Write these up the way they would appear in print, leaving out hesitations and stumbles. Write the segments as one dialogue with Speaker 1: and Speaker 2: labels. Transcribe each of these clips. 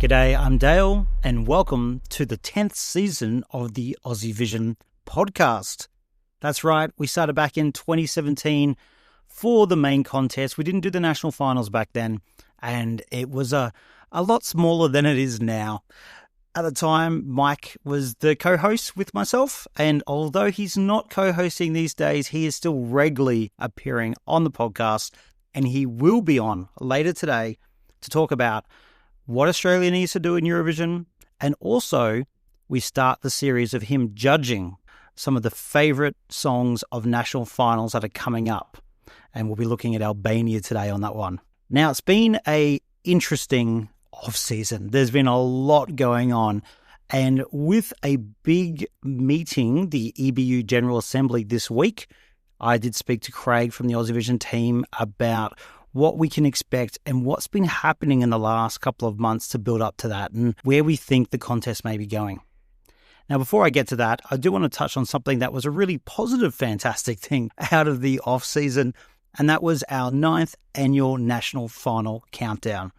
Speaker 1: G'day, I'm Dale, and welcome to the 10th season of the Eurovision podcast. That's right, we started back in 2017 for the main contest. We didn't do the national finals back then, and it was a lot smaller than it is now. At the time, Mike was the co-host with myself, and although he's not co-hosting these days, he is still regularly appearing on the podcast, and he will be on later today to talk about what Australia needs to do in Eurovision, and also we start the series of him judging some of the favourite songs of national finals that are coming up. And we'll be looking at Albania today on that one. Now, it's been a interesting off-season. There's been a lot going on. And with a big meeting, the EBU General Assembly this week, I did speak to Craig from the Eurovision team about what we can expect and what's been happening in the last couple of months to build up to that and where we think the contest may be going. Now, before I get to that, I do want to touch on something that was a really positive, fantastic thing out of the off-season, and that was our 9th annual national final countdown.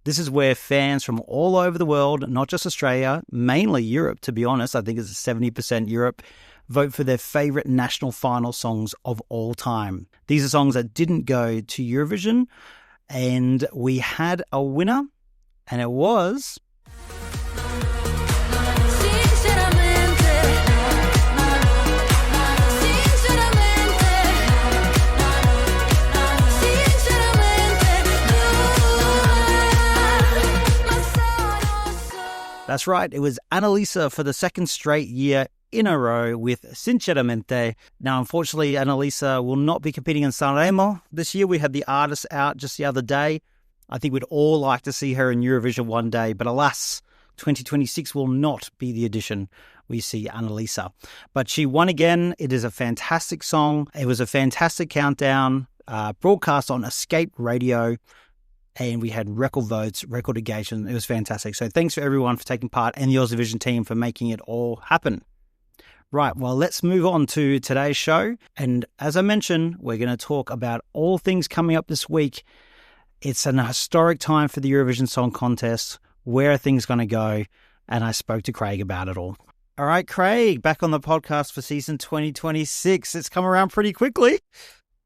Speaker 1: This is where fans from all over the world, not just Australia, mainly Europe, to be honest, I think it's 70% Europe, vote for their favourite national final songs of all time. These are songs that didn't go to Eurovision, and we had a winner, and it was That's right, it was Annalisa for the second straight year in a row with Sinceramente. Now, unfortunately, Annalisa will not be competing in Sanremo this year. We had the artist out just the other day. I think we'd all like to see her in Eurovision one day, but alas, 2026 will not be the edition we see Annalisa. But she won again. It is a fantastic song. It was a fantastic countdown, broadcast on Escape Radio. And we had record votes, record engagement. It was fantastic. So thanks for everyone for taking part and the Eurovision team for making it all happen. Right, well, let's move on to today's show. And as I mentioned, we're going to talk about all things coming up this week. It's an historic time for the Eurovision Song Contest. Where are things going to go? And I spoke to Craig about it all. All right, Craig, back on the podcast for season 2026. It's come around pretty quickly.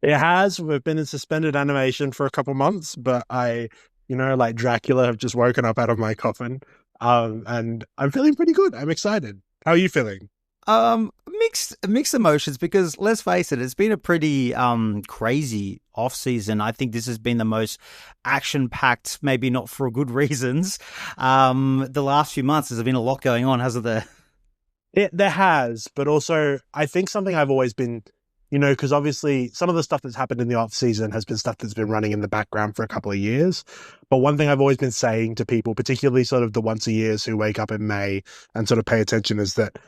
Speaker 2: It has. We've been in suspended animation for a couple months, but I, like Dracula, have just woken up out of my coffin. And I'm feeling pretty good. I'm excited. How are you feeling?
Speaker 1: Mixed emotions, because let's face it, it's been a pretty crazy off season. I think this has been the most action-packed, maybe not for good reasons. The last few months, there's been a lot going on, hasn't there?
Speaker 2: There has, but also I think something I've always been, because obviously some of the stuff that's happened in the off season has been stuff that's been running in the background for a couple of years. But one thing I've always been saying to people, particularly sort of the once a years who wake up in May and sort of pay attention, is that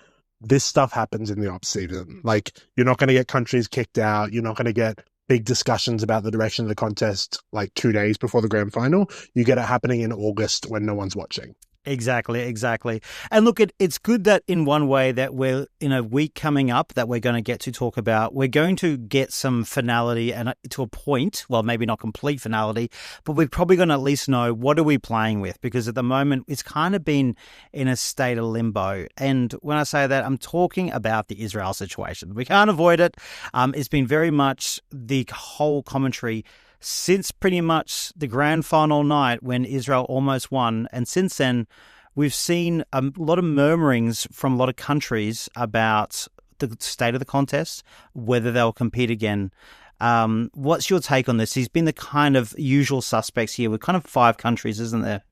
Speaker 2: this stuff happens in the off season. Like, you're not going to get countries kicked out. You're not going to get big discussions about the direction of the contest like 2 days before the grand final. You get it happening in August when no one's watching.
Speaker 1: Exactly. And look, it's good that in one way that we're in a week coming up that we're going to get to talk about, we're going to get some finality and to a point, well, maybe not complete finality, but we're probably going to at least know what are we playing with, because at the moment it's kind of been in a state of limbo. And when I say that, I'm talking about the Israel situation. We can't avoid it. It's been very much the whole commentary since pretty much the grand final night when Israel almost won. And since then, we've seen a lot of murmurings from a lot of countries about the state of the contest, whether they'll compete again. What's your take on this? He's been the kind of usual suspects here with kind of 5 countries, isn't there?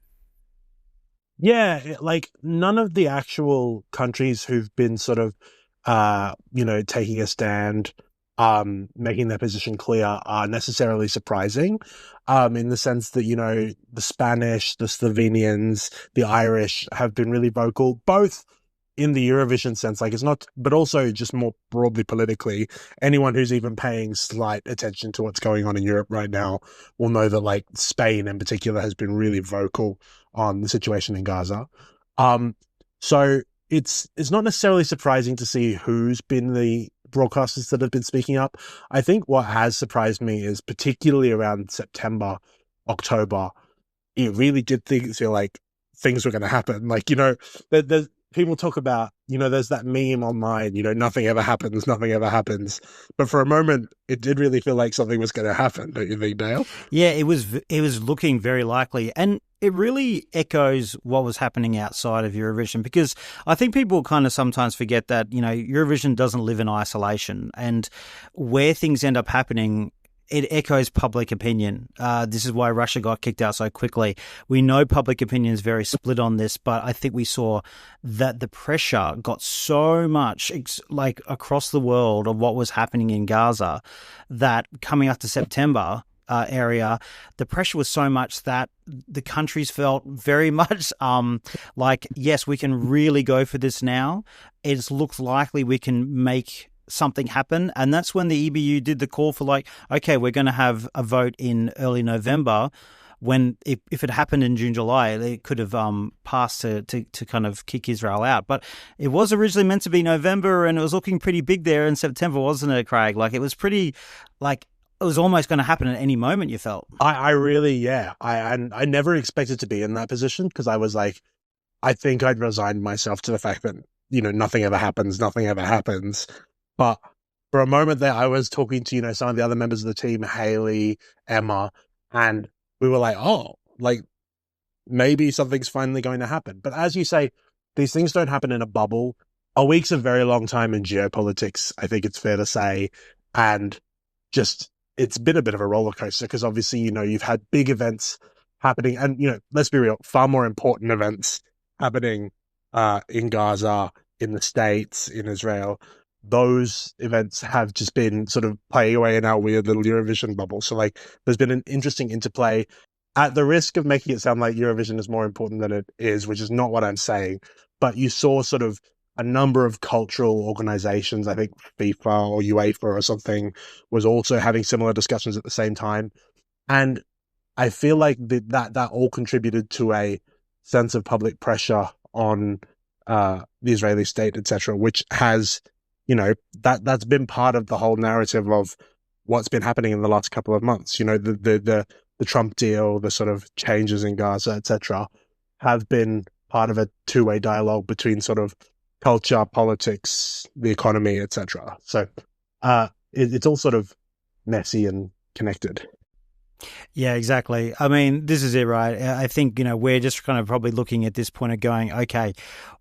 Speaker 2: Yeah, like none of the actual countries who've been sort of, taking a stand, making their position clear are necessarily surprising, in the sense that, the Spanish, the Slovenians, the Irish have been really vocal, both in the Eurovision sense, like it's not, but also just more broadly politically. Anyone who's even paying slight attention to what's going on in Europe right now will know that like Spain in particular has been really vocal on the situation in Gaza. So it's not necessarily surprising to see who's been the broadcasters that have been speaking up. I think what has surprised me is particularly around September, October, it really did feel like things were going to happen. Like, there's people talk about, there's that meme online, nothing ever happens, nothing ever happens. But for a moment, it did really feel like something was going to happen, don't you think, Dale?
Speaker 1: Yeah, it was looking very likely, and it really echoes what was happening outside of Eurovision, because I think people kind of sometimes forget that, Eurovision doesn't live in isolation, and where things end up happening, it echoes public opinion. This is why Russia got kicked out so quickly. We know public opinion is very split on this, but I think we saw that the pressure got so much like across the world of what was happening in Gaza, that coming up to September area, the pressure was so much that the countries felt very much like, yes, we can really go for this now. It looks likely we can make something happen. And that's when the EBU did the call for, like, okay, we're going to have a vote in early November, when if it happened in June, July, it could have passed to kind of kick Israel out. But it was originally meant to be November, and it was looking pretty big there in September, wasn't it, Craig? Like, it was pretty, like, it was almost going to happen at any moment, you felt.
Speaker 2: I really, yeah. I never expected to be in that position, because I was like, I think I'd resigned myself to the fact that, nothing ever happens, nothing ever happens. But for a moment there, I was talking to, some of the other members of the team, Haley, Emma, and we were like, oh, like, maybe something's finally going to happen. But as you say, these things don't happen in a bubble. A week's a very long time in geopolitics, I think it's fair to say. And just, it's been a bit of a roller coaster, because obviously, you've had big events happening, and, let's be real, far more important events happening in Gaza, in the States, in Israel. Those events have just been sort of playing away in our weird little Eurovision bubble. So, like, there's been an interesting interplay, at the risk of making it sound like Eurovision is more important than it is, which is not what I'm saying. But you saw sort of a number of cultural organizations, I think FIFA or UEFA or something, was also having similar discussions at the same time. And I feel like that all contributed to a sense of public pressure on the Israeli state, etc., which has, that's been part of the whole narrative of what's been happening in the last couple of months. The Trump deal, the sort of changes in Gaza, etc., have been part of a two-way dialogue between sort of culture, politics, the economy, etc. So it's all sort of messy and connected.
Speaker 1: Yeah, exactly. I mean, this is it, right? I think, we're just kind of probably looking at this point of going, okay,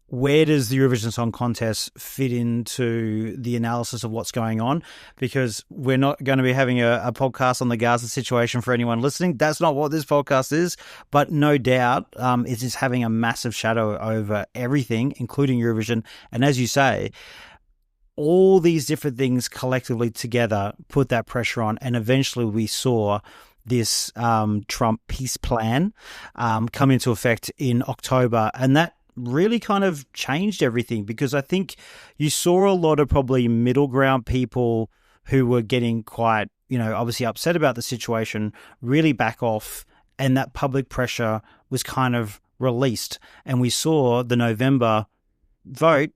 Speaker 1: where does the Eurovision Song Contest fit into the analysis of what's going on? Because we're not going to be having a podcast on the Gaza situation for anyone listening. That's not what this podcast is. But no doubt it is having a massive shadow over everything, including Eurovision. And as you say, all these different things collectively together put that pressure on. And eventually we saw this Trump peace plan come into effect in October. And that really kind of changed everything, because I think you saw a lot of probably middle ground people who were getting quite, obviously upset about the situation, really back off, and that public pressure was kind of released. And we saw the November vote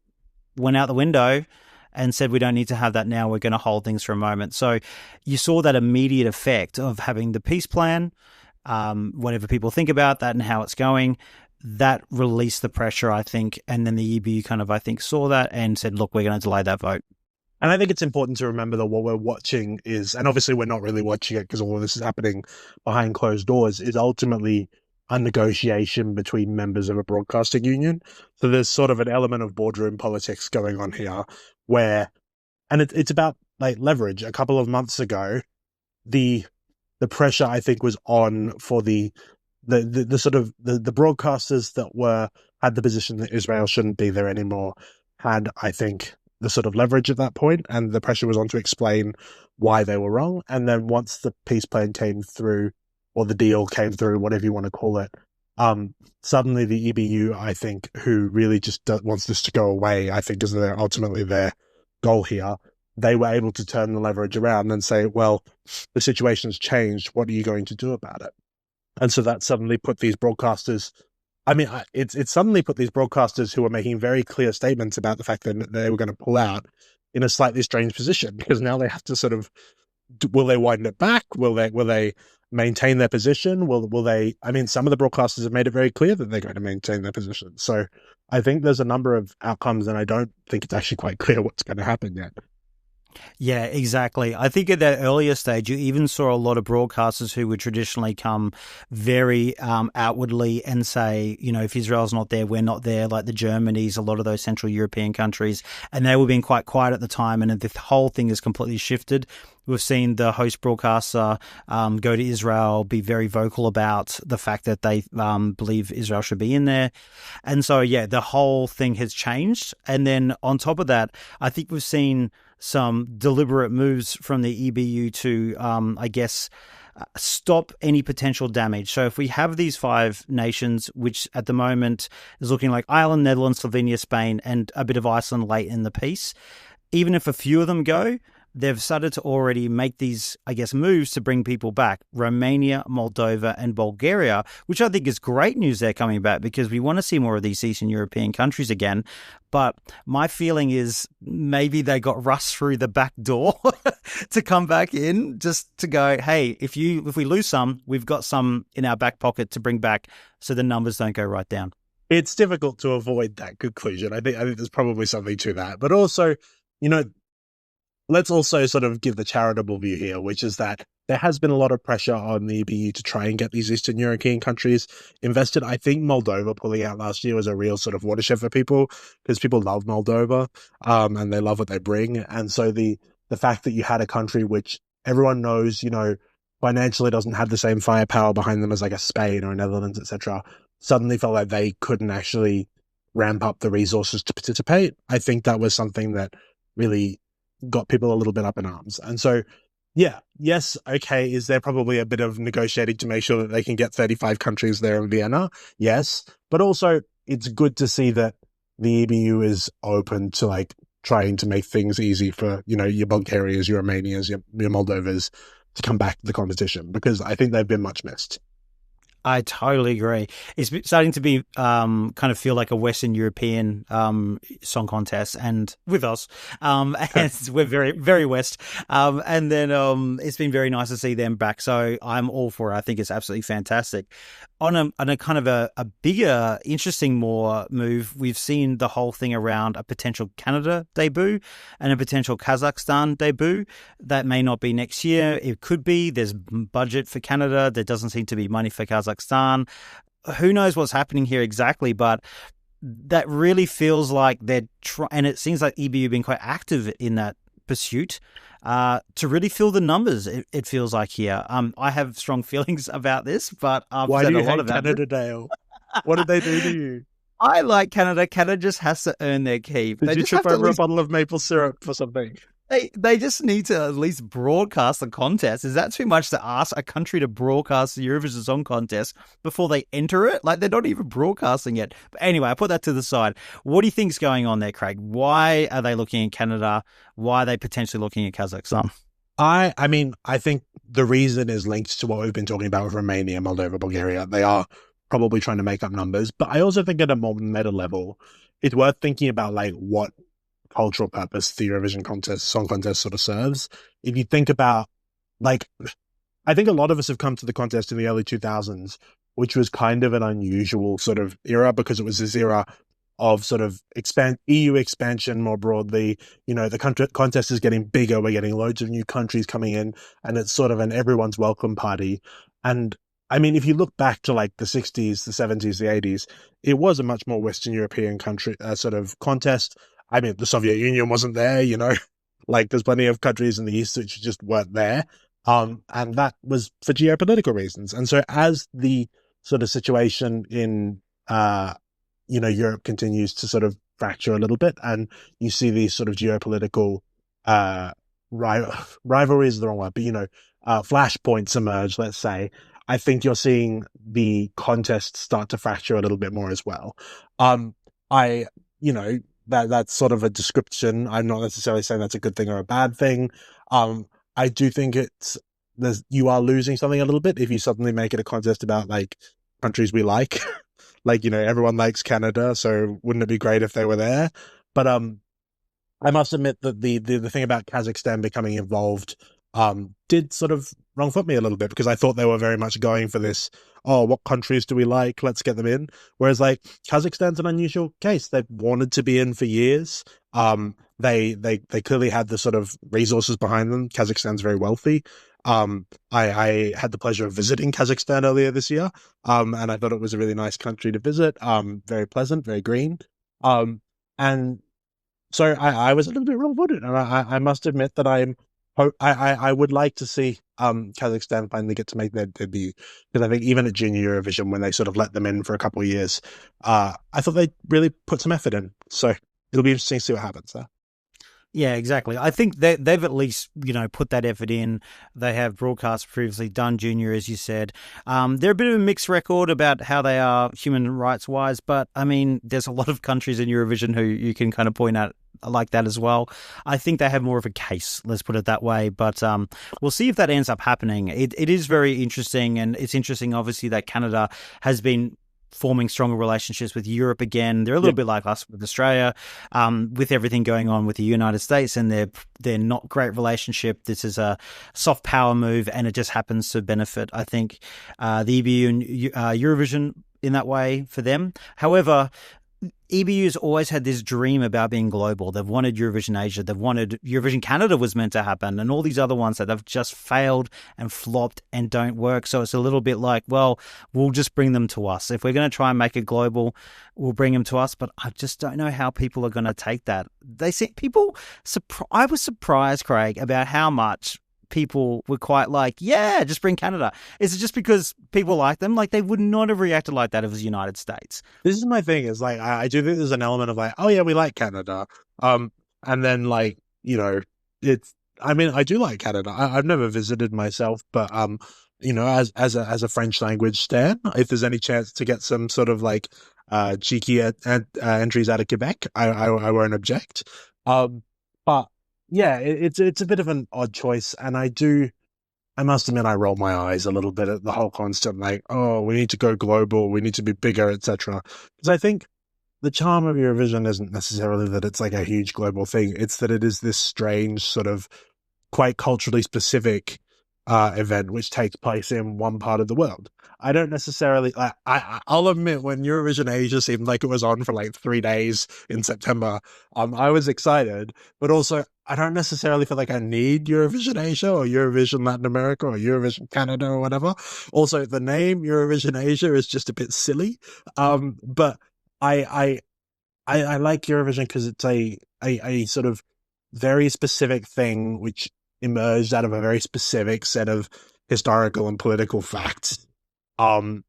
Speaker 1: went out the window and said, we don't need to have that now, we're going to hold things for a moment. So you saw that immediate effect of having the peace plan, whatever people think about that and how it's going, that released the pressure, I think. And then the EBU kind of, I think, saw that and said, look, we're going to delay that vote.
Speaker 2: And I think it's important to remember that what we're watching is, and obviously we're not really watching it because all of this is happening behind closed doors, is ultimately a negotiation between members of a broadcasting union. So there's sort of an element of boardroom politics going on here where, and it's about like leverage. A couple of months ago, the pressure, I think, was on for the sort of the broadcasters that had the position that Israel shouldn't be there anymore, had, I think, the sort of leverage at that point, and the pressure was on to explain why they were wrong. And then once the peace plan came through, or the deal came through, whatever you want to call it, suddenly the EBU, I think, who really just wants this to go away, I think is ultimately their goal here, they were able to turn the leverage around and say, well, the situation's changed, what are you going to do about it? And so that suddenly put these broadcasters, it's suddenly put these broadcasters who were making very clear statements about the fact that they were going to pull out in a slightly strange position, because now they have to sort of, will they wind it back? Will they maintain their position? Will they? I mean, some of the broadcasters have made it very clear that they're going to maintain their position. So I think there's a number of outcomes, and I don't think it's actually quite clear what's going to happen yet.
Speaker 1: Yeah, exactly. I think at that earlier stage, you even saw a lot of broadcasters who would traditionally come very outwardly and say, you know, if Israel's not there, we're not there, like the Germanys, a lot of those Central European countries. And they were being quite quiet at the time. And the whole thing has completely shifted. We've seen the host broadcaster go to Israel, be very vocal about the fact that they believe Israel should be in there. And so, yeah, the whole thing has changed. And then on top of that, I think we've seen some deliberate moves from the EBU to, I guess, stop any potential damage. So if we have these 5 nations, which at the moment is looking like Ireland, Netherlands, Slovenia, Spain, and a bit of Iceland late in the piece, even if a few of them go, they've started to already make these, I guess, moves to bring people back. Romania, Moldova, and Bulgaria, which I think is great news they're coming back because we want to see more of these Eastern European countries again. But my feeling is maybe they got rushed through the back door to come back in, just to go, hey, if we lose some, we've got some in our back pocket to bring back so the numbers don't go right down.
Speaker 2: It's difficult to avoid that conclusion. I think there's probably something to that. But also, you know, let's also sort of give the charitable view here, which is that there has been a lot of pressure on the EBU to try and get these Eastern European countries invested. I think Moldova pulling out last year was a real sort of watershed for people because people love Moldova and they love what they bring. And so the fact that you had a country which everyone knows, you know, financially doesn't have the same firepower behind them as like a Spain or a Netherlands, etc., suddenly felt like they couldn't actually ramp up the resources to participate. I think that was something that really got people a little bit up in arms. And so, yeah, yes, okay, is there probably a bit of negotiating to make sure that they can get 35 countries there in Vienna? Yes. But also, it's good to see that the EBU is open to like trying to make things easy for, you know, your Bulgarias, your Romanias, your Moldovas to come back to the competition, because I think they've been much missed.
Speaker 1: I totally agree. It's starting to be kind of feel like a Western European song contest, and with us, and we're very, very West. And then it's been very nice to see them back. So I'm all for it. I think it's absolutely fantastic. On a kind of a bigger, interesting more move, we've seen the whole thing around a potential Canada debut and a potential Kazakhstan debut. That may not be next year. It could be. There's budget for Canada. There doesn't seem to be money for Kazakhstan. Who knows what's happening here exactly, but that really feels like they're and it seems like EBU being quite active in that pursuit to really fill the numbers. It feels like here. I have strong feelings about this, but
Speaker 2: why do you hate Canada, Dale? What did they do to you?
Speaker 1: I like Canada. Canada just has to earn their keep.
Speaker 2: Did you trip over a bottle of maple syrup for something?
Speaker 1: They just need to at least broadcast the contest. Is that too much to ask a country to broadcast the Eurovision Song Contest before they enter it? Like, they're not even broadcasting it. But anyway, I put that to the side. What do you think's going on there, Craig? Why are they looking at Canada? Why are they potentially looking at Kazakhstan?
Speaker 2: I mean, I think the reason is linked to what we've been talking about with Romania, Moldova, Bulgaria. They are probably trying to make up numbers. But I also think at a more meta level, it's worth thinking about like what cultural purpose the Eurovision song contest sort of serves. If you think about, like, I think a lot of us have come to the contest in the early 2000s, which was kind of an unusual sort of era because it was this era of sort of EU expansion more broadly. You know, the contest is getting bigger. We're getting loads of new countries coming in, and it's sort of an everyone's welcome party. And I mean, if you look back to like the 60s, the 70s, the 80s, it was a much more Western European country sort of contest. I mean, the Soviet Union wasn't there, you know, like there's plenty of countries in the East which just weren't there. And that was for geopolitical reasons. And so as the sort of situation in, you know, Europe continues to sort of fracture a little bit, and you see these sort of geopolitical rivalry is the wrong word, but, you know, flashpoints emerge, let's say, I think you're seeing the contest start to fracture a little bit more as well. You know, that's sort of a description. I'm not necessarily saying that's a good thing or a bad thing. I do think you are losing something a little bit if you suddenly make it a contest about like countries we like. Like, you know, everyone likes Canada, so wouldn't it be great if they were there? But I must admit that the thing about Kazakhstan becoming involved did sort of wrong foot me a little bit because I thought they were very much going for this. Oh, what countries do we like? Let's get them in. Whereas like Kazakhstan's an unusual case. They've wanted to be in for years. They clearly had the sort of resources behind them. Kazakhstan's very wealthy. I had the pleasure of visiting Kazakhstan earlier this year. And I thought it was a really nice country to visit. Very pleasant, very green. And so I was a little bit wrong-footed, and I must admit that I would like to see Kazakhstan finally get to make their debut, because I think even at Junior Eurovision, when they sort of let them in for a couple of years, I thought they really put some effort in. So it'll be interesting to see what happens there.
Speaker 1: Yeah, exactly. I think they've at least, put that effort in. They have broadcast previously, done Junior, as you said. They're a bit of a mixed record about how they are human rights wise, but I mean, there's a lot of countries in Eurovision who you can kind of point out like that as well. I think they have more of a case, let's put it that way, but we'll see if that ends up happening. It is very interesting, and it's interesting, obviously, that Canada has been forming stronger relationships with Europe again. They're a little bit like us with Australia, with everything going on with the United States, and they're not great relationship. This is a soft power move, and it just happens to benefit, I think, the EBU and Eurovision in that way for them. However, EBU's always had this dream about being global. They've wanted Eurovision Asia. They've wanted Eurovision Canada was meant to happen, and all these other ones that have just failed and flopped and don't work. So it's a little bit like, well, we'll just bring them to us. If we're going to try and make it global, we'll bring them to us. But I just don't know how people are going to take that. They say I was surprised, Craig, about how much people were quite like, yeah, just bring Canada. Is it just because people like them? Like, they would not have reacted like that if it was the United States.
Speaker 2: This is my thing, is like, I do think there's an element of like, oh yeah, we like Canada. And then like, I mean, I do like Canada. I've never visited myself, but as a French language stan, if there's any chance to get some sort of like cheeky entries out of Quebec, I won't object. But yeah, it's a bit of an odd choice, and I must admit I roll my eyes a little bit at the whole concept, like, oh, we need to go global, we need to be bigger, etc. Because I think the charm of Eurovision isn't necessarily that it's like a huge global thing, it's that it is this strange sort of quite culturally specific event which takes place in one part of the world. I don't necessarily I'll admit, when Eurovision Asia seemed like it was on for like 3 days in September, I was excited, but also I don't necessarily feel like I need Eurovision Asia or Eurovision Latin America or Eurovision Canada or whatever. Also, the name Eurovision Asia is just a bit silly. But I like Eurovision because it's a sort of very specific thing which emerged out of a very specific set of historical and political facts. And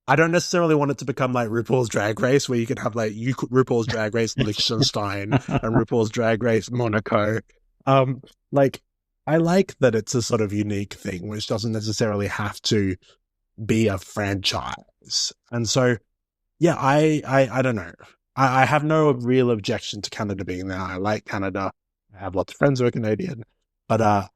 Speaker 2: I don't necessarily want it to become like RuPaul's Drag Race, where you can have like RuPaul's Drag Race Liechtenstein and RuPaul's Drag Race Monaco. Like, I like that it's a sort of unique thing, which doesn't necessarily have to be a franchise. And so, yeah, I don't know. I have no real objection to Canada being there. I like Canada. I have lots of friends who are Canadian, but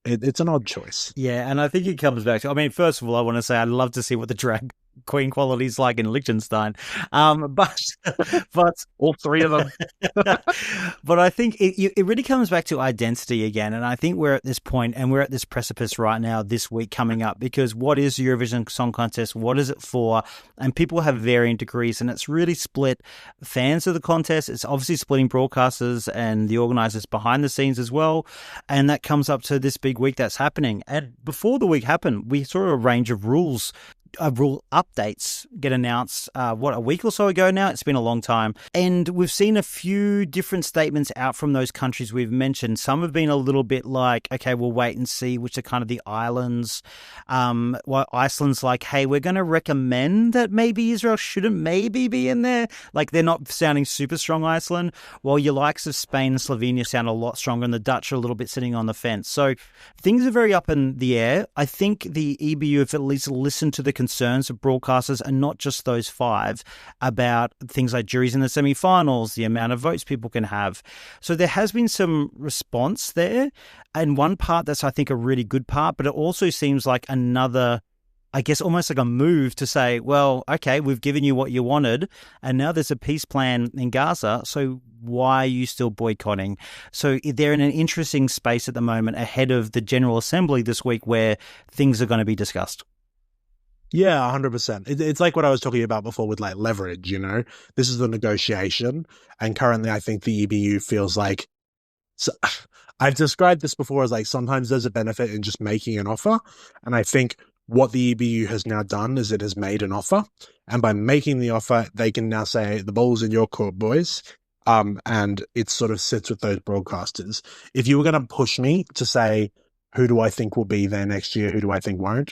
Speaker 2: it's an odd choice.
Speaker 1: Yeah, and I think it comes back to, I mean, first of all, I want to say I'd love to see what the drag queen quality is like in Liechtenstein, but
Speaker 2: all three of them.
Speaker 1: But I think it really comes back to identity again, and I think we're at this point, and we're at this precipice right now this week coming up, because what is the Eurovision Song Contest? What is it for? And people have varying degrees, and it's really split fans of the contest. It's obviously splitting broadcasters and the organisers behind the scenes as well, and that comes up to this big week that's happening. And before the week happened, we saw a range of rule updates get announced, a week or so ago now. It's been a long time. And we've seen a few different statements out from those countries we've mentioned. Some have been a little bit like, okay, we'll wait and see, which are kind of the islands. Well, Iceland's like, hey, we're going to recommend that maybe Israel shouldn't maybe be in there. Like, they're not sounding super strong, Iceland, while your likes of Spain and Slovenia sound a lot stronger, and the Dutch are a little bit sitting on the fence. So things are very up in the air. I think the EBU have at least listened to the concerns of broadcasters, and not just those 5, about things like juries in the semi-finals, the amount of votes people can have. So there has been some response there, and one part that's, I think, a really good part, but it also seems like another I guess almost like a move to say, well, okay, we've given you what you wanted, and now there's a peace plan in Gaza, so why are you still boycotting? So they're in an interesting space at the moment ahead of the General Assembly this week where things are going to be discussed.
Speaker 2: Yeah, 100%. It's like what I was talking about before with like leverage, you know? This is the negotiation. And currently, I think the EBU feels like so, I've described this before as like sometimes there's a benefit in just making an offer. And I think what the EBU has now done is it has made an offer. And by making the offer, they can now say, the ball's in your court, boys. And it sort of sits with those broadcasters. If you were going to push me to say, who do I think will be there next year? Who do I think won't?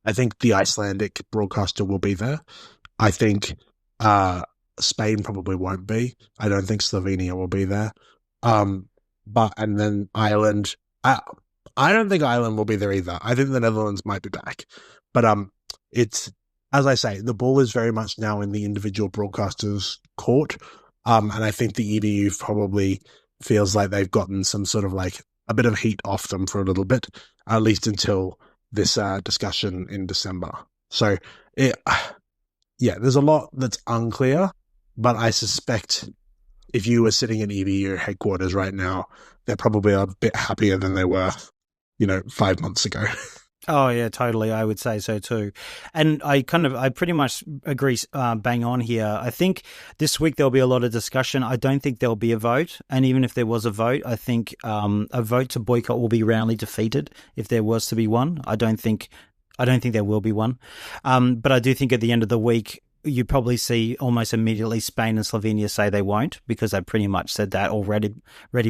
Speaker 2: I think the Icelandic broadcaster will be there. I think Spain probably won't be. I don't think Slovenia will be there. And then Ireland. I don't think Ireland will be there either. I think the Netherlands might be back. But it's, as I say, the ball is very much now in the individual broadcasters' court. And I think the EBU probably feels like they've gotten some sort of like a bit of heat off them for a little bit, at least until this discussion in December. So, yeah, there's a lot that's unclear, but I suspect if you were sitting in EBU headquarters right now, they're probably a bit happier than they were, 5 months ago.
Speaker 1: Oh yeah, totally. I would say so too. And I pretty much agree bang on here. I think this week there'll be a lot of discussion. I don't think there'll be a vote. And even if there was a vote, I think a vote to boycott will be roundly defeated if there was to be one. I don't think there will be one. But I do think at the end of the week, you probably see almost immediately Spain and Slovenia say they won't because they pretty much said that already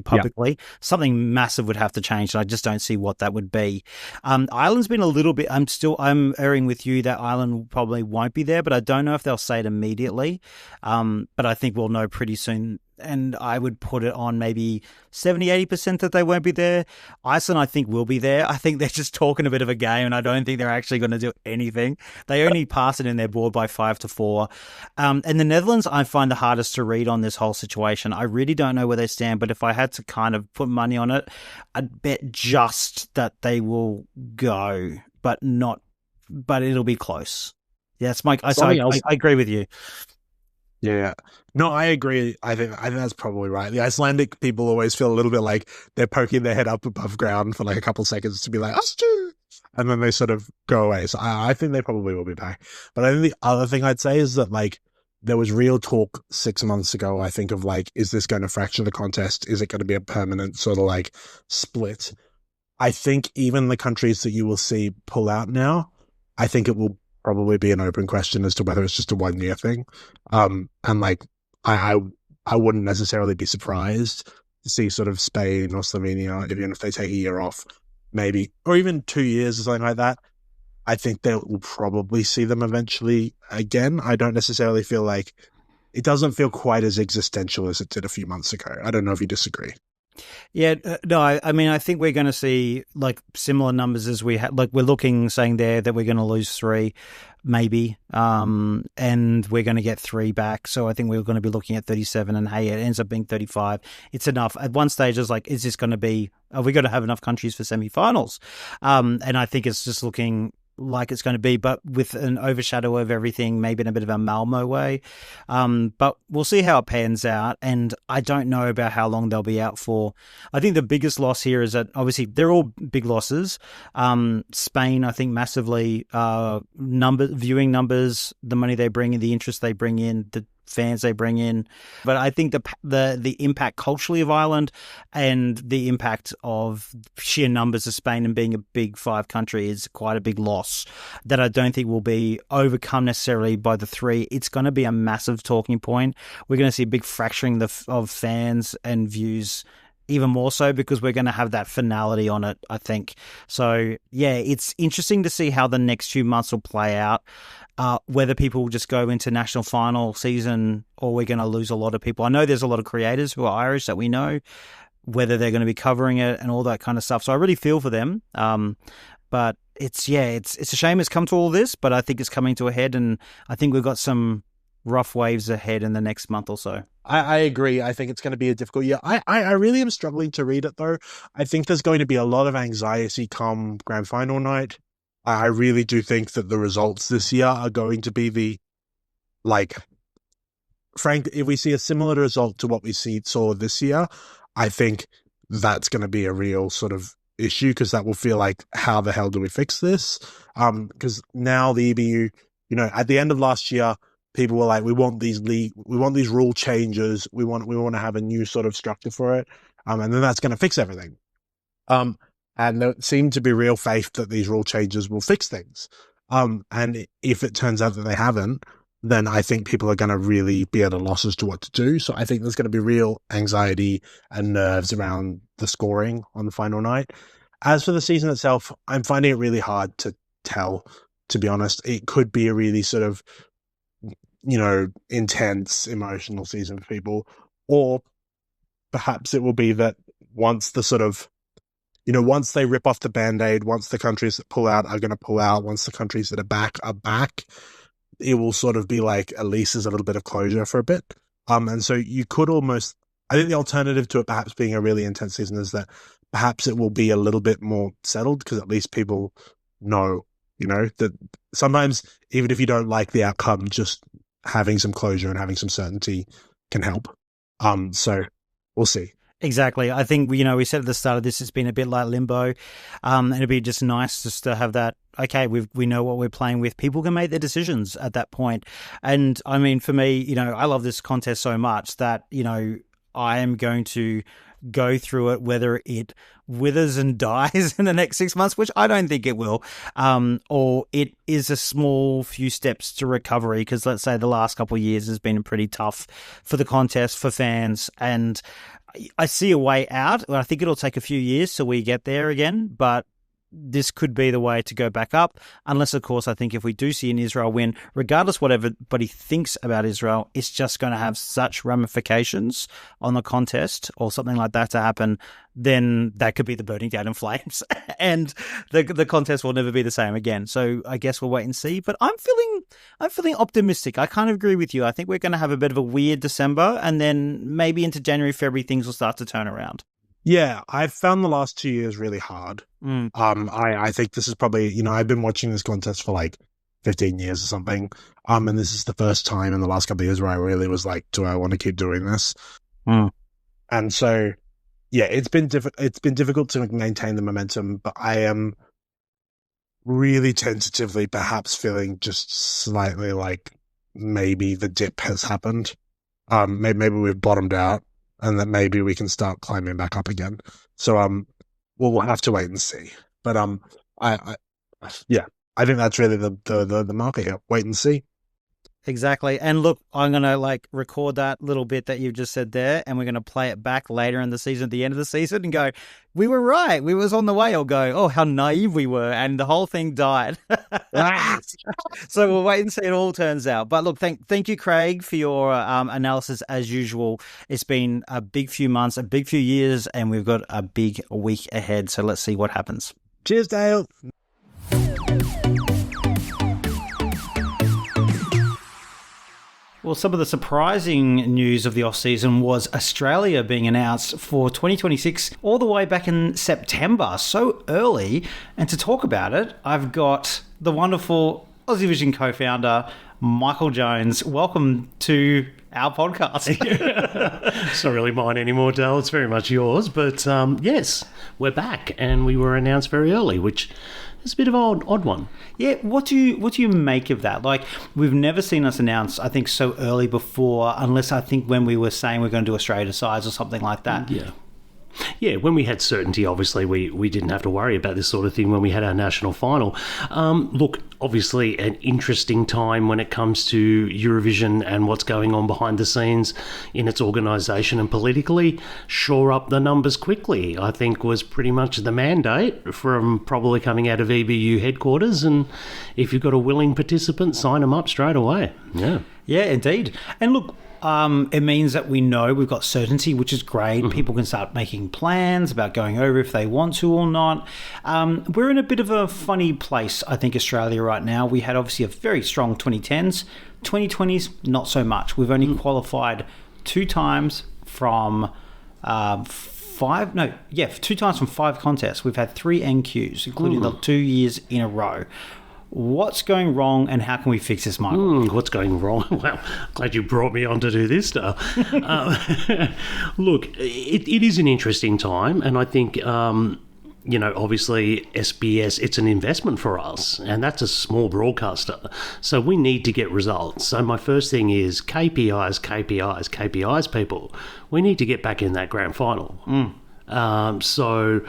Speaker 1: publicly. Yeah. Something massive would have to change, and I just don't see what that would be. Ireland's been a little bit. I'm erring with you that Ireland probably won't be there, but I don't know if they'll say it immediately. But I think we'll know pretty soon. And I would put it on maybe 70-80% that they won't be there. Iceland, I think, will be there. I think they're just talking a bit of a game, and I don't think they're actually going to do anything. They only pass it in their board by 5-4. And the Netherlands, I find the hardest to read on this whole situation. I really don't know where they stand, but if I had to kind of put money on it, I'd bet just that they will go, but it'll be close. Yeah, it's Mike. I agree with you.
Speaker 2: Yeah. No, I agree. I think that's probably right. The Icelandic people always feel a little bit like they're poking their head up above ground for like a couple seconds to be like, and then they sort of go away. So I think they probably will be back. But I think the other thing I'd say is that like there was real talk 6 months ago, I think, of like, is this going to fracture the contest? Is it going to be a permanent sort of like split? I think even the countries that you will see pull out now, I think it will probably be an open question as to whether it's just a 1 year thing. And like, I wouldn't necessarily be surprised to see sort of Spain or Slovenia, even if they take a year off, maybe, or even 2 years or something like that. I think they will probably see them eventually again. I don't necessarily feel like it doesn't feel quite as existential as it did a few months ago. I don't know if you disagree.
Speaker 1: Yeah, no, I mean, I think we're going to see like similar numbers as we had. Like we're saying there that we're going to lose 3, maybe, and we're going to get 3 back. So I think we're going to be looking at 37, and hey, it ends up being 35. It's enough. At one stage, it's like, is this going to be? Are we going to have enough countries for semi-finals? And I think it's just looking like it's going to be, but with an overshadow of everything, maybe in a bit of a Malmo way. But we'll see how it pans out. And I don't know about how long they'll be out for. I think the biggest loss here is that obviously they're all big losses. Spain, I think massively, viewing numbers, the money they bring in, the interest they bring in, the fans they bring in. But I think the impact culturally of Ireland and the impact of sheer numbers of Spain and being a big 5 country is quite a big loss that I don't think will be overcome necessarily by the 3. It's going to be a massive talking point. We're going to see a big fracturing of fans and views, even more so because we're going to have that finality on it, I think. So, yeah, it's interesting to see how the next few months will play out. Whether people will just go into national final season or we're going to lose a lot of people. I know there's a lot of creators who are Irish that we know, whether they're going to be covering it and all that kind of stuff. So I really feel for them. But it's a shame it's come to all this, but I think it's coming to a head, and I think we've got some rough waves ahead in the next month or so.
Speaker 2: I agree. I think it's going to be a difficult year. I really am struggling to read it, though. I think there's going to be a lot of anxiety come grand final night. I really do think that the results this year are going to be Frank, if we see a similar result to what we saw this year, I think that's going to be a real sort of issue, because that will feel like, how the hell do we fix this? Because now the EBU, at the end of last year, people were like, we want these rule changes, we want to have a new sort of structure for it, and then that's going to fix everything. And there seemed to be real faith that these rule changes will fix things. And if it turns out that they haven't, then I think people are going to really be at a loss as to what to do. So I think there's going to be real anxiety and nerves around the scoring on the final night. As for the season itself, I'm finding it really hard to tell, to be honest. It could be a really sort of, intense, emotional season for people. Or perhaps it will be that once once they rip off the Band-Aid, once the countries that pull out are going to pull out, once the countries that are back, it will sort of be like, at least there's a little bit of closure for a bit. And so you could almost, I think the alternative to it perhaps being a really intense season is that perhaps it will be a little bit more settled, because at least people know, that sometimes even if you don't like the outcome, just having some closure and having some certainty can help. So we'll see.
Speaker 1: Exactly. I think, we said at the start of this, it's been a bit like limbo. And it'd be just nice just to have that, okay, we know what we're playing with. People can make their decisions at that point. And I mean, for me, I love this contest so much that, I am going to go through it, whether it withers and dies in the next 6 months, which I don't think it will, or it is a small few steps to recovery, because let's say the last couple of years has been pretty tough for the contest, for fans, and I see a way out. I think it'll take a few years till we get there again, but this could be the way to go back up. Unless, of course, I think if we do see an Israel win, regardless what everybody thinks about Israel, it's just going to have such ramifications on the contest or something like that to happen, then that could be the burning down in flames and the contest will never be the same again. So I guess we'll wait and see. But I'm feeling optimistic. I kind of agree with you. I think we're going to have a bit of a weird December, and then maybe into January, February, things will start to turn around.
Speaker 2: Yeah, I've found the last 2 years really hard. I think this is probably, I've been watching this contest for like 15 years or something. And this is the first time in the last couple of years where I really was like, do I want to keep doing this? And so, yeah, it's been difficult to maintain the momentum, but I am really tentatively perhaps feeling just slightly like maybe the dip has happened. Maybe we've bottomed out, and that maybe we can start climbing back up again. So we'll have to wait and see. But I think that's really the market here. Wait and see.
Speaker 1: Exactly. And look, I'm going to record that little bit that you've just said there, and we're going to play it back later in the season, at the end of the season, and go, we were right. We was on the way. Or go, oh, how naive we were. And the whole thing died. So we'll wait and see how it all turns out. But look, thank you, Craig, for your analysis as usual. It's been a big few months, a big few years, and we've got a big week ahead. So let's see what happens.
Speaker 2: Cheers, Dale.
Speaker 1: Well, some of the surprising news of the off-season was Australia being announced for 2026 all the way back in September, so early. And to talk about it, I've got the wonderful Aussievision co-founder, Michael Jones. Welcome to our podcast.
Speaker 3: It's not really mine anymore, Dale. It's very much yours. But yes, we're back, and we were announced very early, which is a bit of an odd one.
Speaker 1: Yeah, what do you make of that? We've never seen us announce, I think, so early before, unless I think when we were saying we're going to do Australia size or something like that.
Speaker 3: Yeah, when we had certainty, obviously, we didn't have to worry about this sort of thing when we had our national final. Look, obviously, an interesting time when it comes to Eurovision and what's going on behind the scenes in its organisation and politically. Shore up the numbers quickly, I think, was pretty much the mandate from probably coming out of EBU headquarters. And if you've got a willing participant, sign them up straight away.
Speaker 1: Yeah, indeed. And look, it means that we know we've got certainty, which is great. People can start making plans about going over if they want to or not. We're in a bit of a funny place, I think, Australia right now. We had obviously a very strong 2010s. 2020s, not so much. We've only qualified 2 times from 2 times from 5 contests. We've had 3 NQs, including the 2 years in a row. What's going wrong, and how can we fix this, Michael?
Speaker 3: What's going wrong? Well, glad you brought me on to do this stuff. Look, it is an interesting time, and I think, obviously SBS, it's an investment for us, and that's a small broadcaster. So we need to get results. So my first thing is KPIs, people. We need to get back in that grand final. Hopefully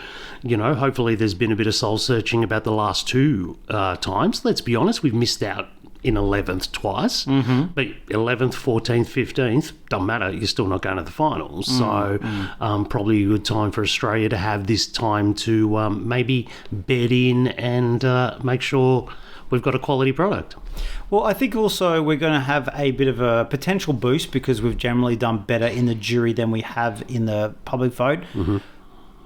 Speaker 3: there's been a bit of soul searching about the last 2 times. Let's be honest, we've missed out in 11th twice, but 11th, 14th, 15th, doesn't matter, you're still not going to the finals. So probably a good time for Australia to have this time to maybe bed in and make sure we've got a quality product.
Speaker 1: Well, I think also we're going to have a bit of a potential boost because we've generally done better in the jury than we have in the public vote.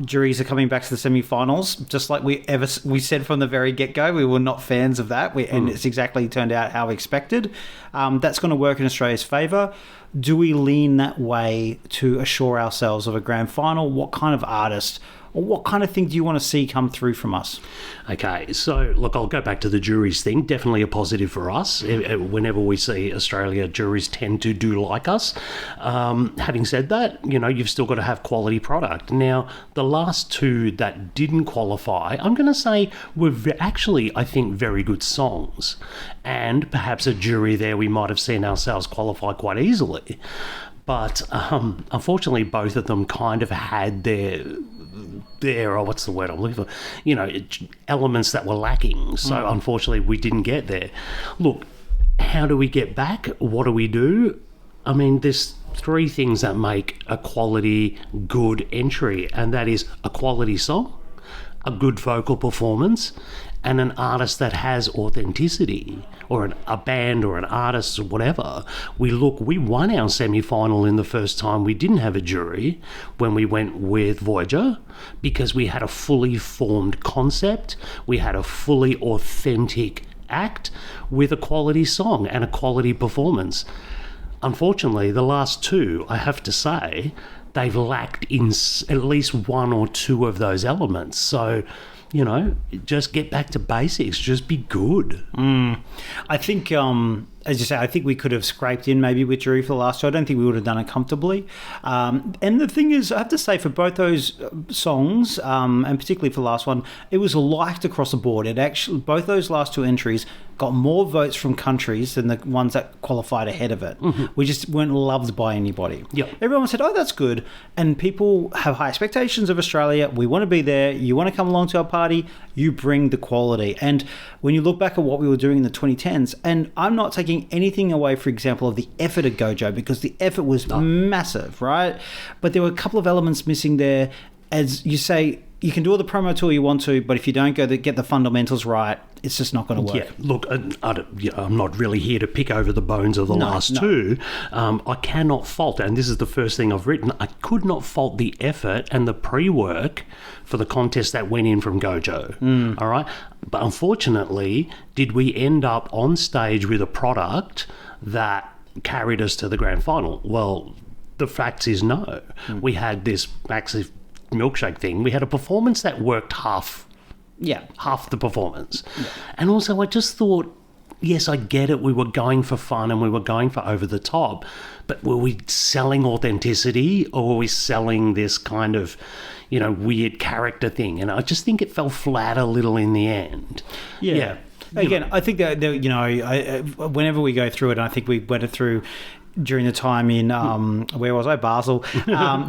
Speaker 1: Juries are coming back to the semi-finals, just like we said from the very get-go. We were not fans of that, and it's exactly turned out how we expected. That's going to work in Australia's favour. Do we lean that way to assure ourselves of a grand final? What kind of artist or what kind of thing do you want to see come through from us?
Speaker 3: Okay, so look, I'll go back to the juries thing. Definitely a positive for us. Whenever we see Australia, juries tend to do like us. Having said that, you've still got to have quality product. Now, the last 2 that didn't qualify, I'm going to say were actually, I think, very good songs. And perhaps a jury there we might have seen ourselves qualify quite easily. But unfortunately, both of them kind of had their what's the word I'm looking for? Elements that were lacking. So unfortunately, we didn't get there. Look, how do we get back? What do we do? I mean, there's 3 things that make a quality, good entry, and that is a quality song, a good vocal performance, and an artist that has authenticity, or a band or an artist or whatever. We won our semi-final in the first time we didn't have a jury when we went with Voyager, because we had a fully formed concept, we had a fully authentic act with a quality song and a quality performance. Unfortunately, the last 2, I have to say, they've lacked in at least 1 or 2 of those elements. So, just get back to basics. Just be good.
Speaker 1: I think, as you say, I think we could have scraped in maybe with jury for the last 2. I don't think we would have done it comfortably. And the thing is, I have to say, for both those songs, and particularly for the last one, it was liked across the board. It actually, both those last 2 entries got more votes from countries than the ones that qualified ahead of it. We just weren't loved by anybody. Everyone said, oh, that's good. And people have high expectations of Australia. We want to be there. You want to come along to our party. You bring the quality. And when you look back at what we were doing in the 2010s, and I'm not taking anything away, for example, of the effort at Gojo, because the effort was massive, right? But there were a couple of elements missing there. As you say, you can do all the promo tour you want to, but if you don't get the fundamentals right, it's just not going to work.
Speaker 3: Yeah, look, I'm not really here to pick over the bones of the last 2. I cannot fault, and this is the first thing I've written, I could not fault the effort and the pre-work for the contest that went in from Gojo. All right? But unfortunately, did we end up on stage with a product that carried us to the grand final? Well, the fact is no. We had this massive milkshake thing. We had a performance that worked half the performance. And also I just thought, yes, I get it, we were going for fun and we were going for over the top, but were we selling authenticity, or were we selling this kind of weird character thing? And I just think it fell flat a little in the end.
Speaker 1: Again, I think that whenever we go through it, and I think we went it through during the time in, where was I? Basel.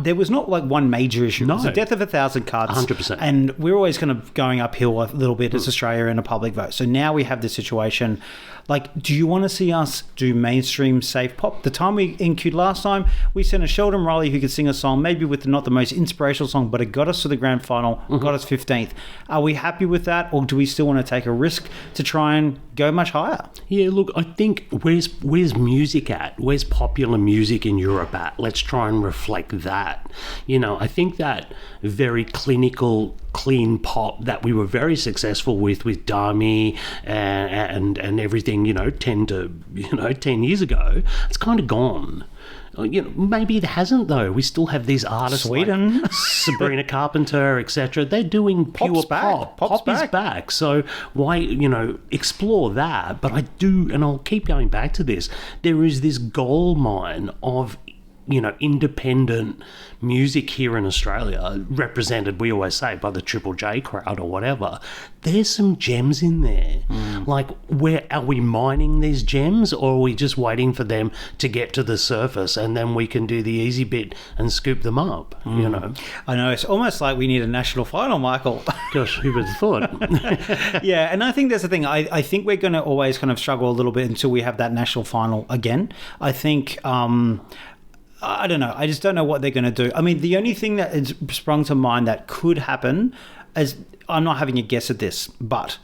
Speaker 1: There was not like one major issue.
Speaker 3: No.
Speaker 1: It was the death of 1,000 cuts.
Speaker 3: 100%.
Speaker 1: And we're always kind of going uphill a little bit as Australia in a public vote. So now we have this situation. Like, do you want to see us do mainstream safe pop? The time we NQ'd last time, we sent a Sheldon Riley who could sing a song, maybe with not the most inspirational song, but it got us to the grand final, got us 15th. Are we happy with that, or do we still want to take a risk to try and go much higher?
Speaker 3: Yeah, look, I think where's music at? Where's popular music in Europe at? Let's try and reflect that. I think that very clinical, clean pop that we were very successful with Dami and everything, 10 years ago, it's kind of gone. Maybe it hasn't, though. We still have these artists
Speaker 1: Sweden.
Speaker 3: like Sabrina Carpenter, etc. They're doing pure pop. Pop is back. So why, explore that. But I do, and I'll keep going back to this, there is this gold mine of independent music here in Australia, represented, we always say, by the Triple J crowd or whatever. There's some gems in there. Like, where are we mining these gems, or are we just waiting for them to get to the surface and then we can do the easy bit and scoop them up,
Speaker 1: I know, it's almost like we need a national final, Michael.
Speaker 3: Gosh, who would have thought?
Speaker 1: Yeah, and I think that's the thing. I think we're going to always kind of struggle a little bit until we have that national final again. I think... I don't know. I just don't know what they're going to do. I mean, the only thing that has sprung to mind that could happen is, I'm not having a guess at this, but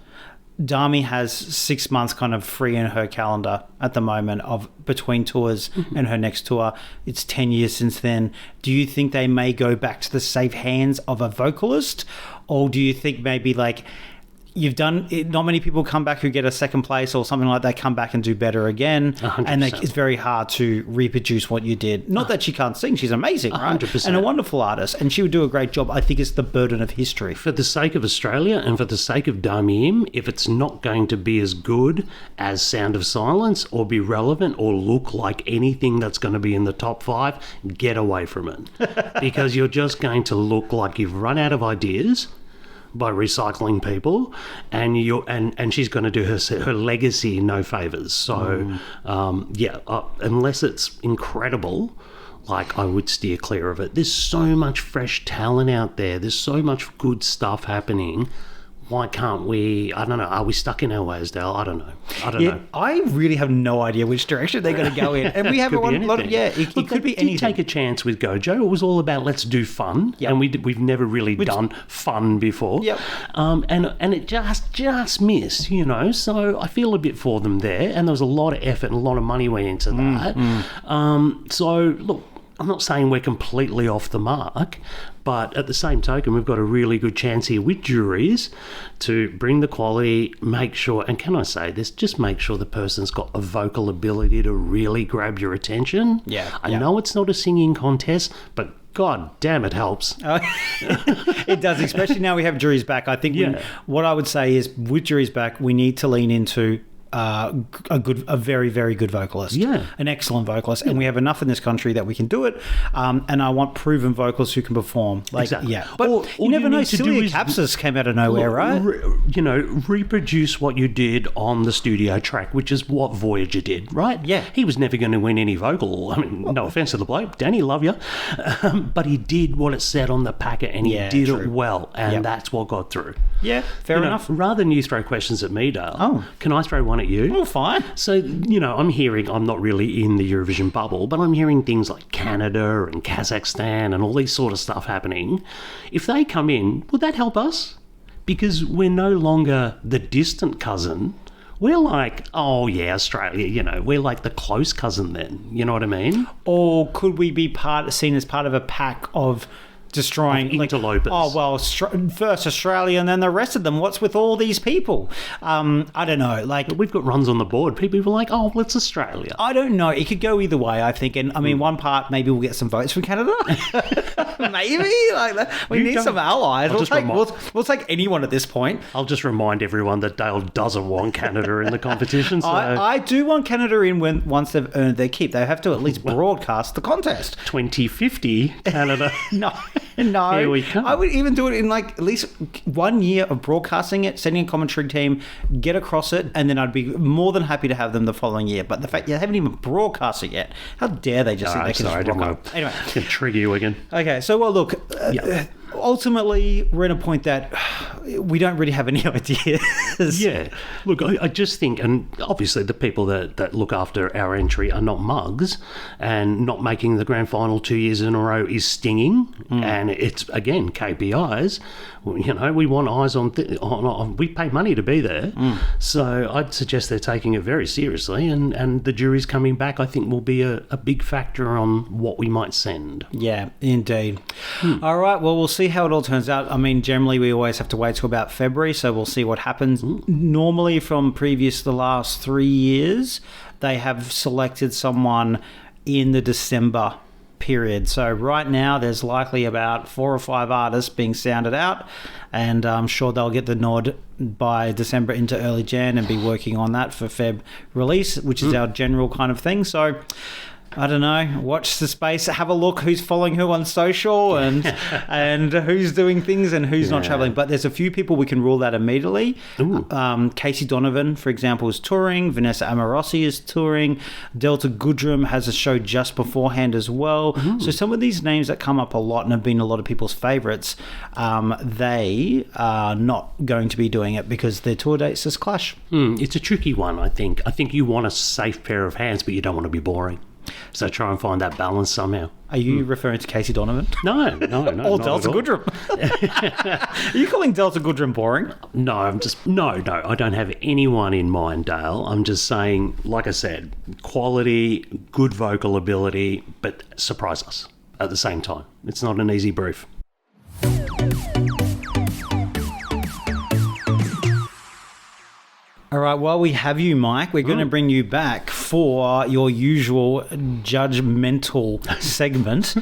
Speaker 1: Dami has 6 months kind of free in her calendar at the moment of between tours and her next tour. It's 10 years since then. Do you think they may go back to the safe hands of a vocalist? Or do you think maybe like... not many people come back who get a second place or something like that, come back and do better again.
Speaker 3: 100%.
Speaker 1: And it's very hard to reproduce what you did. Not that she can't sing, she's amazing, right?
Speaker 3: 100%.
Speaker 1: And a wonderful artist, and she would do a great job. I think it's the burden of history.
Speaker 3: For the sake of Australia and for the sake of Dami Im, if it's not going to be as good as Sound of Silence or be relevant or look like anything that's going to be in the top 5, get away from it. Because you're just going to look like you've run out of ideas by recycling people, and she's going to do her legacy no favours. So, unless it's incredible, like, I would steer clear of it. There's so much fresh talent out there. There's so much good stuff happening. Why can't we? I don't know. Are we stuck in our ways, Dale? I don't know.
Speaker 1: I really have no idea which direction they're going to go in. And we have a lot of, it could be anything.
Speaker 3: Take a chance with Gojo. It was all about let's do fun. Yep. And we've never really done fun before.
Speaker 1: Yep.
Speaker 3: And it just missed, So I feel a bit for them there. And there was a lot of effort and a lot of money went into that. So, look, I'm not saying we're completely off the mark, but at the same token, we've got a really good chance here with juries to bring the quality, make sure, and can I say this, just make sure the person's got a vocal ability to really grab your attention. I know it's not a singing contest, but God damn, it helps.
Speaker 1: It does, especially now we have juries back. I think what I would say is, with juries back, we need to lean into a very, very good vocalist. An excellent vocalist. And we have enough in this country that we can do it. And I want proven vocalists who can perform.
Speaker 3: Exactly.
Speaker 1: But you never know. Celia Capsis came out of nowhere, right?
Speaker 3: Reproduce what you did on the studio track, which is what Voyager did, right?
Speaker 1: Yeah.
Speaker 3: He was never going to win any vocal. I mean, no offense to the bloke. Danny, love you. But he did what it said on the packet, and he did it well. And that's what got through.
Speaker 1: Yeah, fair enough.
Speaker 3: Rather than you throw questions at me, Dale, can I throw one at you?
Speaker 1: Oh, fine.
Speaker 3: So, I'm not really in the Eurovision bubble, but I'm hearing things like Canada and Kazakhstan and all these sort of stuff happening. If they come in, would that help us? Because we're no longer the distant cousin. We're like, Australia, we're like the close cousin then. You know what I mean?
Speaker 1: Or could we be seen as part of a pack of destroying
Speaker 3: interlopers?
Speaker 1: First Australia and then the rest of them. What's with all these people? I don't know.
Speaker 3: But we've got runs on the board. People were like, it's Australia.
Speaker 1: I don't know. It could go either way, I think. And I mean, one part, maybe we'll get some votes from Canada. Maybe. We need some allies. We'll take anyone at this point.
Speaker 3: I'll just remind everyone that Dale doesn't want Canada in the competition. So.
Speaker 1: I do want Canada in once they've earned their keep. They have to at least broadcast the contest.
Speaker 3: 2050 Canada.
Speaker 1: No,
Speaker 3: here we come.
Speaker 1: I would even do it in at least 1 year of broadcasting it, sending a commentary team, get across it, and then I'd be more than happy to have them the following year. But the fact you haven't even broadcast it yet, how dare they just think they can just rock up? Anyway,
Speaker 3: I can trigger you again.
Speaker 1: Okay, so look. Ultimately, we're at a point that we don't really have any ideas.
Speaker 3: Yeah. Look, I just think, and obviously the people that look after our entry are not mugs, and not making the grand final 2 years in a row is stinging, and it's, again, KPIs. We want eyes on we pay money to be there. So I'd suggest they're taking it very seriously, and the jury's coming back, I think, will be a big factor on what we might send.
Speaker 1: Yeah, indeed. All right, well, we'll see how it all turns out. I mean, generally we always have to wait till about February, so we'll see what happens. Normally, from the last 3 years, they have selected someone in the December period. So right now there's likely about 4 or 5 artists being sounded out, and I'm sure they'll get the nod by December into early Jan and be working on that for Feb release, which is our general kind of thing. So I don't know, watch the space, have a look who's following who on social and and who's doing things and who's not traveling. But there's a few people we can rule that immediately. Casey Donovan, for example, is touring. Vanessa Amorosi is touring. Delta Goodrum has a show just beforehand as well. So some of these names that come up a lot and have been a lot of people's favourites, they are not going to be doing it because their tour dates just clash.
Speaker 3: It's a tricky one, I think. I think you want a safe pair of hands, but you don't want to be boring. So try and find that balance somehow.
Speaker 1: Are you referring to Casey Donovan?
Speaker 3: No.
Speaker 1: Or Delta Goodrum? Are you calling Delta Goodrum boring?
Speaker 3: No, I don't have anyone in mind, Dale. I'm just saying, like I said, quality, good vocal ability, but surprise us at the same time. It's not an easy brief.
Speaker 1: All right, while we have you, Mike, we're going to bring you back for your usual judgmental segment.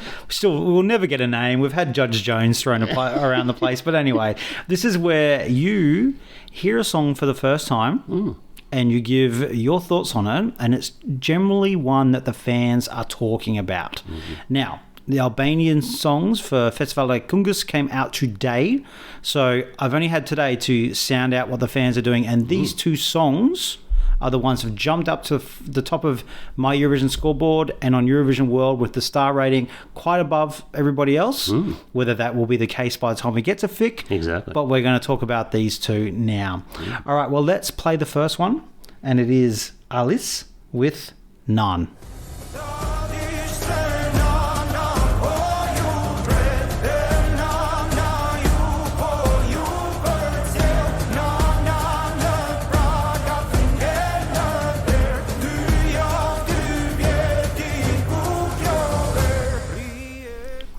Speaker 1: We'll never get a name. We've had Judge Jones thrown around the place. But anyway, this is where you hear a song for the first time and you give your thoughts on it, and it's generally one that the fans are talking about. Now, the Albanian songs for Festival Kungus came out today. So I've only had today to sound out what the fans are doing. And these two songs are the ones that have jumped up to the top of my Eurovision scoreboard and on Eurovision World with the star rating quite above everybody else. Whether that will be the case by the time we get to FiK.
Speaker 3: Exactly.
Speaker 1: But we're going to talk about these two now. All right, well, let's play the first one. And it is Alice with None.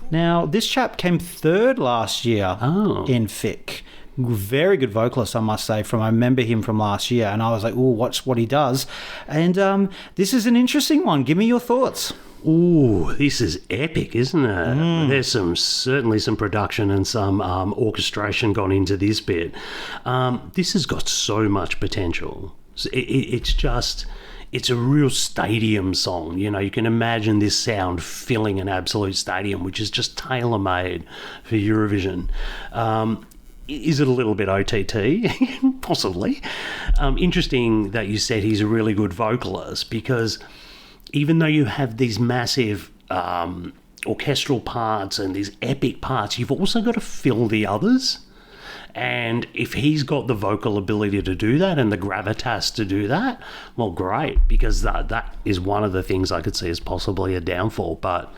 Speaker 1: Now, this chap came third last year in FiK. Very good vocalist, I must say. I remember him from last year, and I was like, "Oh, watch what he does." And this is an interesting one. Give me your thoughts.
Speaker 3: Ooh, this is epic, isn't it? There's certainly some production and some orchestration gone into this bit. This has got so much potential. It's a real stadium song. You know, you can imagine this sound filling an absolute stadium, which is just tailor-made for Eurovision. Is it a little bit OTT? Possibly. Interesting that you said he's a really good vocalist, because even though you have these massive orchestral parts and these epic parts, you've also got to fill the others. And if he's got the vocal ability to do that and the gravitas to do that, well, great, because that is one of the things I could see as possibly a downfall. But